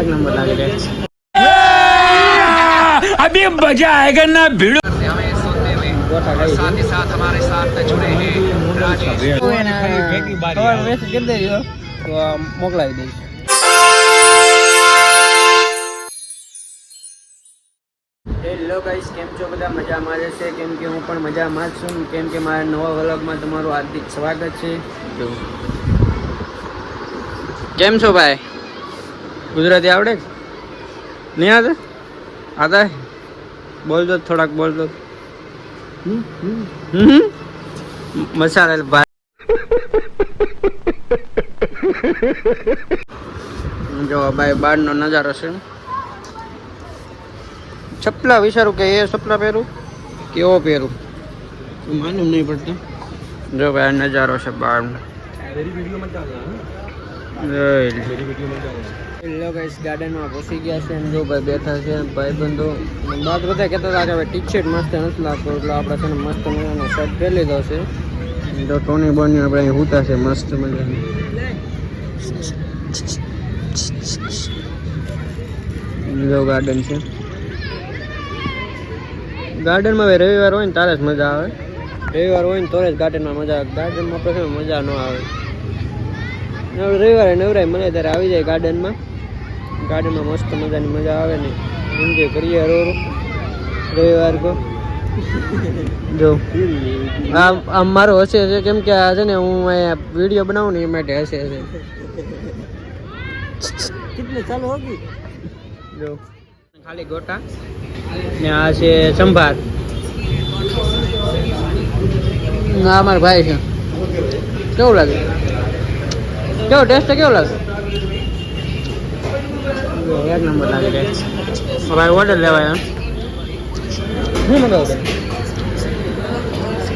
एक नंबर लागे रे अभी मजा आएगा ना भिड़ो साथ ही साथ हमारे साथ जुड़े हैं तो मोकलावी दईश। હેલો ગાઈસ, કેમ છો બધા? મજામાં જ છે? કેમ કે હું પણ મજામાં જ છું. કેમ કે મારા નવા વ્લોગમાં તમારું હાર્દિક સ્વાગત છે. જો કેમ છો ભાઈ? ગુજરાતી આવડે છે? નહીં આવડે? आता है? बोल दो, थोड़ा बोल दो। मसाला भाई जो भाई बाहर नो नजारो છે. चप्पला विचारू के ये चप्पला પહેરું કે ઓ પહેરું માલુમ નહીં પડતું. જો ભાઈ નજારો છે બહાર. હેલો ગાઈસ, ગાર્ડનમાં ઘૂસી ગયા છે અને જો ભાઈ બેઠા છે ભાઈબંધો. બાદ બધા કહેતા હતા કે ભાઈ ટી શર્ટ મસ્ત નથી લાગતો, એટલે આપણે છે ને મસ્ત મજાનો શર્ટ પહેરી લીધો છે. જો ટોની બોની આપણે અહીં હુતા છે મસ્ત મજાની. જો ગાર્ડન છે. ગાર્ડનમાં ભાઈ રવિવાર હોય ને તારે જ મજા આવે. રવિવાર હોય ને તો જ ગાર્ડનમાં મજા આવે. ગાર્ડનમાં પછી મજા ન આવે. રવિવારે નવરાય મને ત્યારે આવી જાય ગાર્ડનમાં. ગાર્ડનમાં મસ્ત મજાની મજા આવે ને એન્જોય કરીએ રવિવાર કો. જો આ મારો હસે છે કેમ કે આ છે ને હું અહીંયા વિડીયો બનાવું ને એ માટે હસે છે. કેટલે ચાલુ હોગી જો ખાલી ગોટા ને આ છે સંભાર. આ મારા ભાઈ છે. કેવું લાગે? કેવો ટેસ્ટ કેવો લાગે? એક નંબર લાગે છે. ભાઈ ઓર્ડર લેવાય શું મંગાવું?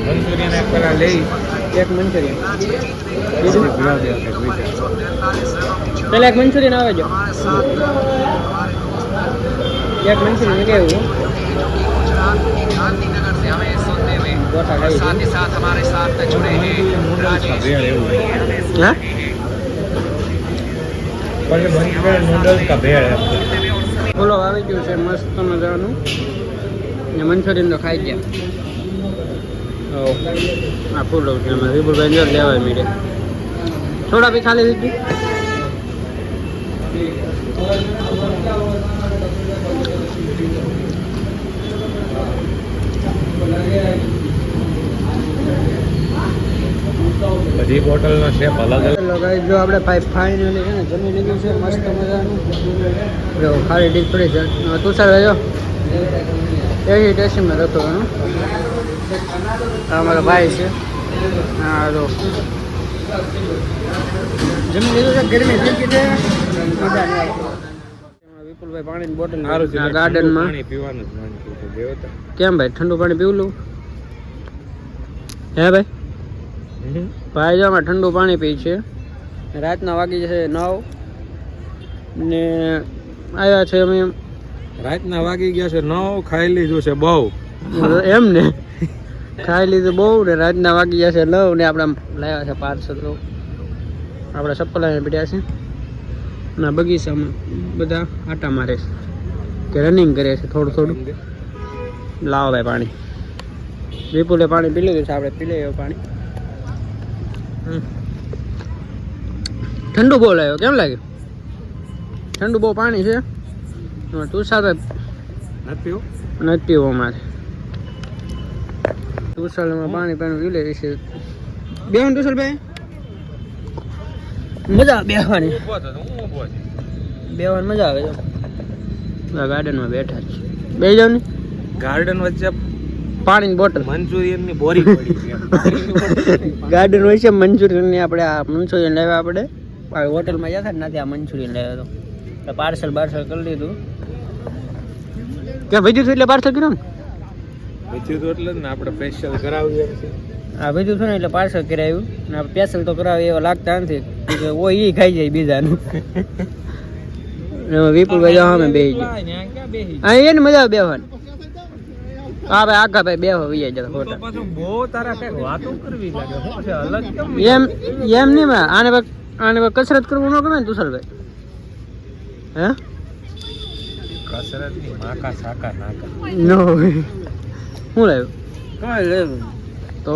મંચુરિયન એક પેલા લઈ એક મંચુરિયન પેલા એક મંચુરિયન આવે જો એક મંચુરિયન કેવું साथ ही साथ हमारे साथ जुड़े हैं नूडल्स का भेड़ है. બોલો આવી ગયું છે મસ્ત મજાનું ને મંચુરિયન તો ખાઈ ગયા. આ ફૂલો છે એમાં વિપુલભાઈ જો લેવાય મીડે થોડા બી ખાલી દીધું. બધી બોટલનો શેપ અલગ અલગ. જો આપણે ફાઇનલી છે ને જમી લીધું છે મસ્ત મજાનું. જો ખાલી ડીપ થોડી છે તુષાર જો એવી ટેસ્ટમાં રહેતો એનો. અમારો ભાઈ છે. હા જો જમી લીધું છે. ગરમી થઈ ગઈ છે મજા નહીં આવતી. વિપુલભાઈ પાણીની બોટલ ગાર્ડનમાં પાણી પીવાનું કેમ ભાઈ ઠંડુ પાણી પીવું લઉં હે ભાઈ? ભાઈ જો અમે ઠંડુ પાણી પી છે. રાતના વાગી જશે 9 ને આવ્યા છે અમે. રાતના વાગી ગયા છે 9. ખાઈ લીધું છે બહુ એમ ને ખાઈ લીધું બહુ ને રાતના વાગી ગયા છે 9 ને આપણે લાવ્યા છે પાર્સલ. આપણે ચપ્પલ અહીંયા પડ્યા છે ના બગીચામાં બધા આટા મારે છે કે રનિંગ કરે છે થોડું થોડું. લાવો ભાઈ પાણી. વિપુલે પાણી પી લીધું છે, આપણે પી લઈએ પાણી. ઠંડુ બહુ લાવ્યો. કેમ લાગ્યું? ઠંડુ બહુ પાણી છે. તું સાથે નથી પીવું અમારે. તુસલમાં પાણી પાણી પી લે છે. બેહન તુસલ ભાઈ મજા બેહવાની. બેહવાની મજા આવે. ગાર્ડનમાં બેઠા છે. બે જાવ ને ગાર્ડન વચ્ચે પાણીની બોટલ મંચુરિયન ની બોરી પડી છે. ગાર્ડન હોય છે મંચુરિયન ની. આપણે આ મંચુરિયન લાવ્યા. આપણે હોટલમાં જતા ને ત્યાંથી આ મંચુરિયન લાવ્યો હતો. પાર્સલ કરી લીધું. ક્યાં ભેજ્યું હતું એટલે પાર્સલ કર્યું ને? ભેજ્યું હતું એટલે ને આપણે સ્પેશિયલ કરાવ્યું એમ છે. હા ભેજ્યું હતું ને એટલે પાર્સલ કરાવ્યું ને આપણે સ્પેશિયલ તો કરાવ્યું એવા લાગતા નથી. ઓય એ ખાઈ જાય બીજાનું. વિપુલભાઈ જાવ અમે બેસી જાય. હા એને મજા આવે બેહવાની. હા ભાઈ આગા ભાઈ બે હોય જતા ફોટા. બહુ તારા કઈક વાતો કરવી લાગે. શું છે અલગ કેમ? એમ નહીં આને કસરત કરવું ન ગમે ને તુષારભાઈ? હે કસરત ની માકા સાકા નાકા નો હું લાવ્યો કાંઈ લેવું તો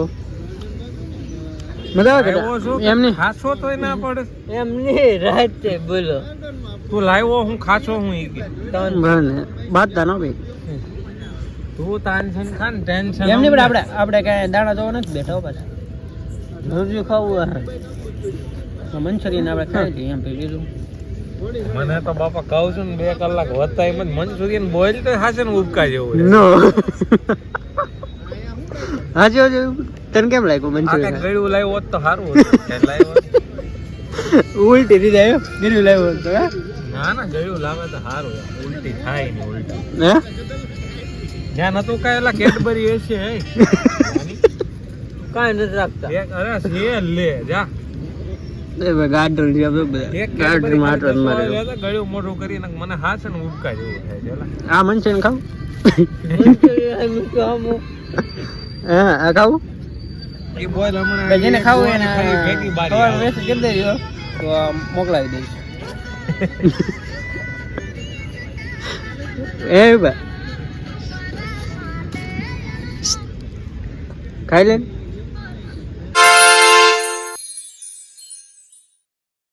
મજા આવે લાવ્યો છું એમ નહીં ખાસો તોય ના પડે એમ નહીં રાતે બોલો તું લાવ્યો હું ખાસો હું ઈ કે ભલે બાદતા ન ભાઈ તું ટેન્શન ખા ને ટેન્શન એમ નહીં પણ આપણે કાંઈ દાણા જોવા નથી બેઠા હો પાછા રોજ ખાવું મંચુરિયન આપણે ખાઈ લઈએ એમ પછી બીજું મને તો બાપા કહું છું ને 2 કલાક વધતા એમ મંચુરિયન બોઇલ તો હાશે ને ઉબકા જેવું છે. નો હાજી હાજી તને કેમ લાગ્યું આ મંચુરિયન કાંઈક ગળ્યું લાવ્યો હોત તો સારું હોત. કાંઈ લાવ્યો હોત. ઉલટી રીતે આવ્યો ગીર્યું લાવ્યો તો હે ના ના ગળ્યું લાવે તો સારું ઉલટી થાય ને ઉલટા હે જ્યાં નતું કાંઈ એલા કેડબરી હશે હે કાંઈ નથી રાખતા અરે છે લે જા એ ભાઈ ગાર્ડન જે બધા એક ગાર્ડન માં આટો મારે ગળ્યું મોઢું કરીને મને હાથ ને ઉબકા જેવું થાય છે એલા. આ મંચુરિયન ખાવું ખાવું હા આ ખાવું એ બોલ હમણાં જેને ખાવું એને ભેગી બારી સવારે આવે. મેસેજ કરી દેજો તો મોકલાવી દઈશ એ ભાઈ ખાઈ લે